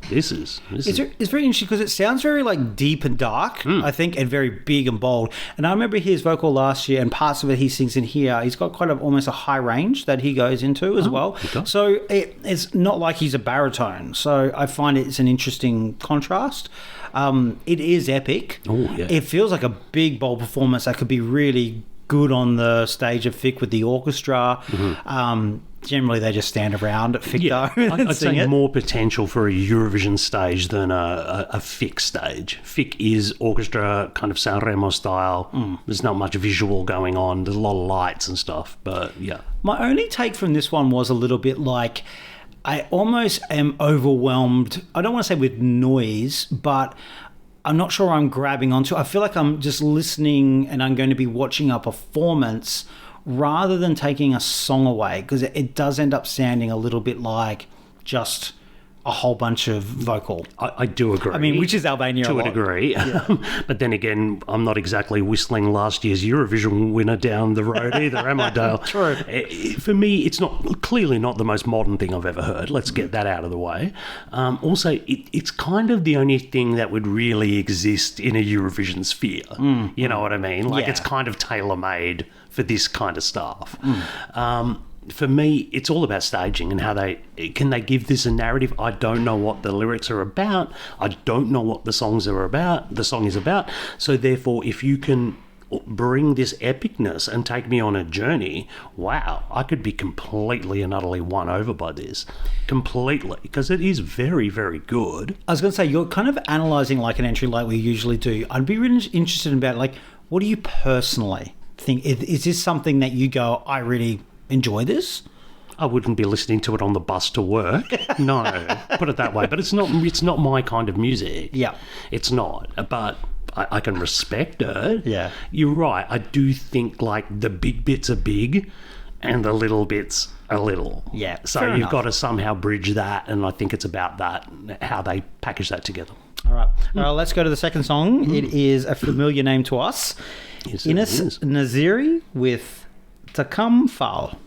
Speaker 3: this is
Speaker 1: it's very interesting because it sounds very like deep and dark, I think, and very big and bold. And I remember his vocal last year, and parts of it he sings in here. He's got quite almost a high range that he goes into as well. So it's not like he's a baritone. So I find it's an interesting contrast. It is epic. It feels like a big, bold performance that could be really good on the stage of FiK with the orchestra. Generally, they just stand around at FiK though.
Speaker 3: I'd say more potential for a Eurovision stage than a FiK stage. FiK is orchestra, kind of Sanremo style. There's not much visual going on. There's a lot of lights and stuff, but yeah.
Speaker 1: My only take from this one was a little bit like, I almost am overwhelmed. I don't want to say with noise, but I'm not sure I'm grabbing onto. I feel like I'm just listening and I'm going to be watching a performance rather than taking a song away, because it does end up sounding a little bit like just a whole bunch of vocal.
Speaker 3: I do agree.
Speaker 1: I mean, which is Albania
Speaker 3: to a degree. Yeah. But then again, I'm not exactly whistling last year's Eurovision winner down the road either, am I, Dale?
Speaker 1: True.
Speaker 3: For me, it's clearly not the most modern thing I've ever heard. Let's get that out of the way. Also, it's kind of the only thing that would really exist in a Eurovision sphere. You know what I mean? Like, it's kind of tailor-made for this kind of stuff. For me, it's all about staging and how they give this a narrative. I don't know what the lyrics are about. I don't know what the song is about. So therefore, if you can bring this epicness and take me on a journey, wow, I could be completely and utterly won over by this. Completely. Because it is very, very good.
Speaker 1: I was going to say, you're kind of analysing like an entry like we usually do. I'd be really interested in about, like, what do you personally think? Is this something that you go, I really enjoy this?
Speaker 3: I wouldn't be listening to it on the bus to work. No, put it that way. But it's not my kind of music.
Speaker 1: Yeah.
Speaker 3: It's not. But I can respect it.
Speaker 1: Yeah.
Speaker 3: You're right. I do think, like, the big bits are big and the little bits are little.
Speaker 1: Yeah.
Speaker 3: So you've got to somehow bridge that, and I think it's about that, how they package that together.
Speaker 1: All right. Let's go to the second song. It is a familiar name to us.
Speaker 3: Yes,
Speaker 1: Ines Naziri with Takam Fal.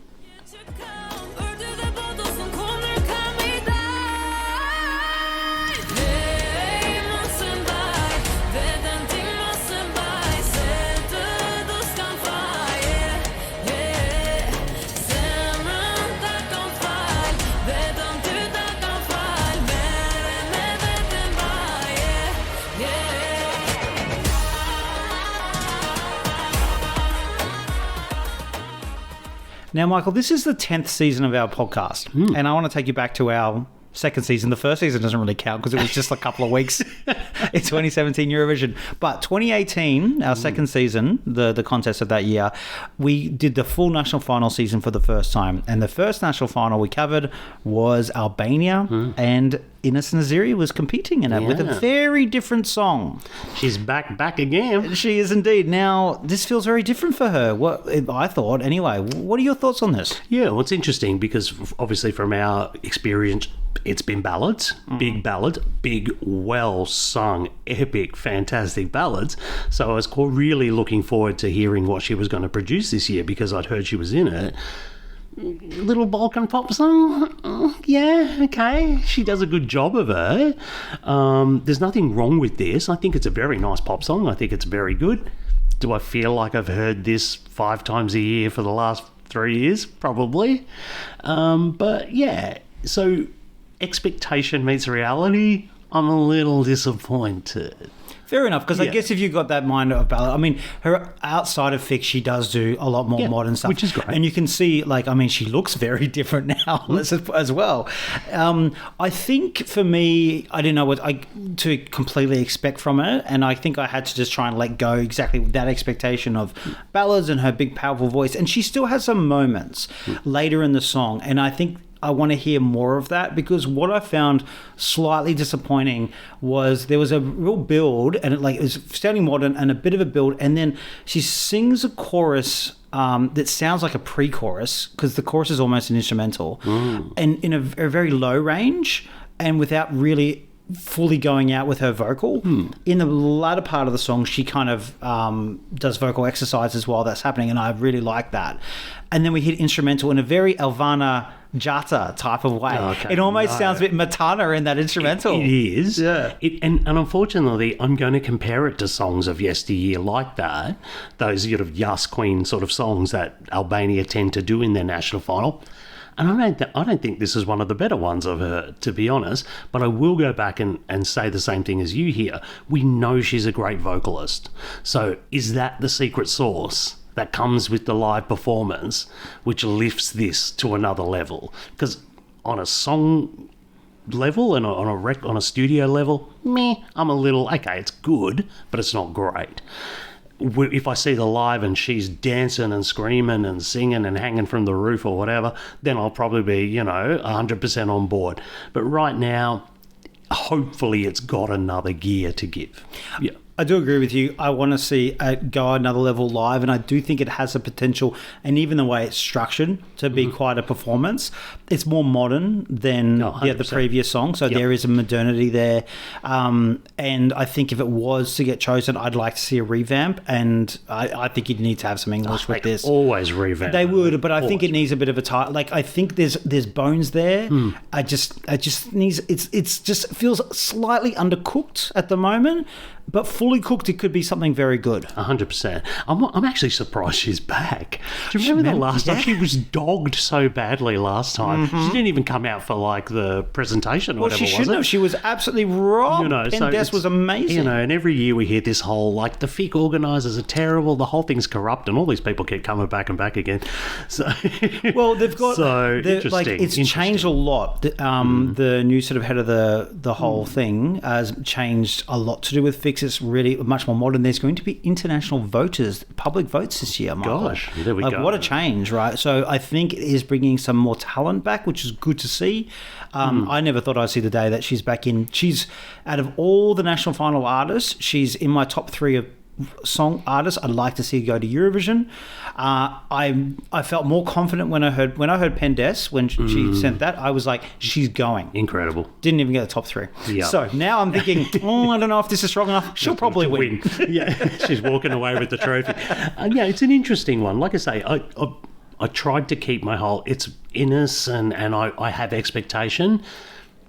Speaker 1: Now, Michael, this is the 10th season of our podcast, and I want to take you back to our second season. The first season doesn't really count because it was just a couple of weeks in 2017 Eurovision. But 2018, our second season, the contest of that year, we did the full national final season for the first time. And the first national final we covered was Albania, and Ines Naziri was competing in it with a very different song.
Speaker 3: She's back again.
Speaker 1: She is indeed. Now, this feels very different for her. What I thought, anyway. What are your thoughts on this?
Speaker 3: Yeah, well, it's interesting because obviously from our experience, it's been ballads, big, well-sung, epic, fantastic ballads. So I was really looking forward to hearing what she was going to produce this year because I'd heard she was in it. Little Balkan pop song, yeah, okay. She does a good job of it. There's nothing wrong with this. I think it's a very nice pop song. I think it's very good. Do I feel like I've heard this 5 times a year for the last 3 years? Probably. But yeah, so expectation meets reality. I'm a little disappointed.
Speaker 1: Fair enough, because I guess if you've got that mind of ballad, I mean, her outside of Fik, she does do a lot more modern stuff,
Speaker 3: which is great.
Speaker 1: And you can see, like, I mean, she looks very different now as well. I think for me, I didn't know what to completely expect from her, and I think I had to just try and let go exactly with that expectation of ballads and her big, powerful voice. And she still has some moments later in the song, and I think I want to hear more of that, because what I found slightly disappointing was there was a real build, and it was sounding modern and a bit of a build, and then she sings a chorus that sounds like a pre-chorus, because the chorus is almost an instrumental, and in a very low range, and without really fully going out with her vocal. In the latter part of the song, she kind of does vocal exercises while that's happening, and I really like that. And then we hit instrumental in a very Elvana Jata type of way. Okay, it almost sounds a bit Matana in that instrumental.
Speaker 3: It is.
Speaker 1: Yeah.
Speaker 3: And unfortunately, I'm going to compare it to songs of yesteryear like that, those sort of Yas Queen sort of songs that Albania tend to do in their national final. And I don't think this is one of the better ones of her, to be honest, but I will go back and say the same thing as you here. We know she's a great vocalist. So is that the secret sauce that comes with the live performance which lifts this to another level? Because on a song level and on a studio level, I'm a little, okay, it's good, but it's not great. If I see the live and she's dancing and screaming and singing and hanging from the roof or whatever, then I'll probably be, 100% on board. But right now, hopefully it's got another gear to give. Yeah.
Speaker 1: I do agree with you. I want to see it go another level live, and I do think it has a potential, and even the way it's structured, to be quite a performance. It's more modern than the previous song, so there is a modernity there. And I think if it was to get chosen, I'd like to see a revamp, and I think you'd need to have some English with this.
Speaker 3: Always revamp.
Speaker 1: They would, but I think it needs a bit of a tight. Like, I think there's bones there. It just needs. It's just feels slightly undercooked at the moment. But fully cooked, it could be something very good.
Speaker 3: 100%. I'm actually surprised she's back. Do you remember the last time? She was dogged so badly last time She didn't even come out for like the presentation or whatever,
Speaker 1: she shouldn't have. She was absolutely wrong. Pendes was amazing.
Speaker 3: And every year we hear this whole, like, the FiK organisers are terrible, the whole thing's corrupt, and all these people keep coming back and back again. So,
Speaker 1: well, they've got...
Speaker 3: interesting.
Speaker 1: Like, it's changed a lot. The new sort of head of the whole thing has changed a lot to do with FiX. It's really much more modern. There's going to be international voters, public votes this year, Michael.
Speaker 3: Gosh, there we go.
Speaker 1: What a change, right? So I think it is bringing some more talent back, which is good to see. I never thought I'd see the day that she's back in. She's, out of all the national final artists, she's in my top 3 of song artists I'd like to see go to Eurovision. I felt more confident when I heard Pendes when she sent that. I was like, she's going.
Speaker 3: Incredible.
Speaker 1: Didn't even get the top 3.
Speaker 3: Yeah.
Speaker 1: So now I'm thinking, I don't know if this is strong enough. She'll probably win.
Speaker 3: Yeah, she's walking away with the trophy. Yeah, it's an interesting one. Like I say, I tried to keep my whole, it's innocence and I have expectation.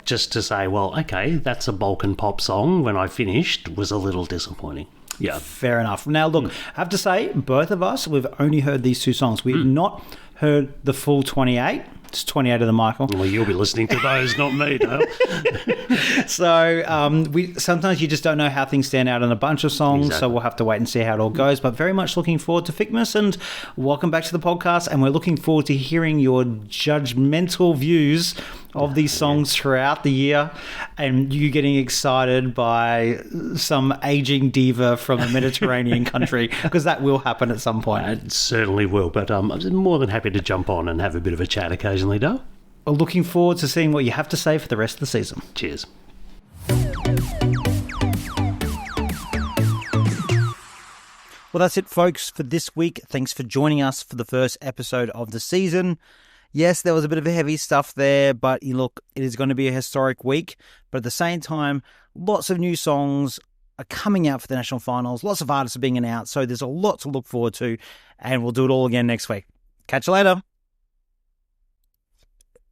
Speaker 3: Just to say, well, okay, that's a Balkan pop song. When I finished, was a little disappointing. Yeah.
Speaker 1: Fair enough. Now, look, I have to say, both of us, we've only heard these 2 songs. We've not heard the full 28. It's 28 of them, Michael.
Speaker 3: Well, you'll be listening to those, not me, Dale.
Speaker 1: So sometimes you just don't know how things stand out in a bunch of songs, exactly. So we'll have to wait and see how it all goes. But very much looking forward to Fikmas, and welcome back to the podcast. And we're looking forward to hearing your judgmental views of these songs throughout the year, and you getting excited by some aging diva from a Mediterranean country, because that will happen at some point.
Speaker 3: It certainly will, but I'm more than happy to jump on and have a bit of a chat occasionally, Dale.
Speaker 1: Well, looking forward to seeing what you have to say for the rest of the season.
Speaker 3: Cheers.
Speaker 1: Well, that's it, folks, for this week. Thanks for joining us for the first episode of the season. Yes, there was a bit of heavy stuff there, but look, it is going to be a historic week. But at the same time, lots of new songs are coming out for the national finals. Lots of artists are being announced, so there's a lot to look forward to, and we'll do it all again next week. Catch you later.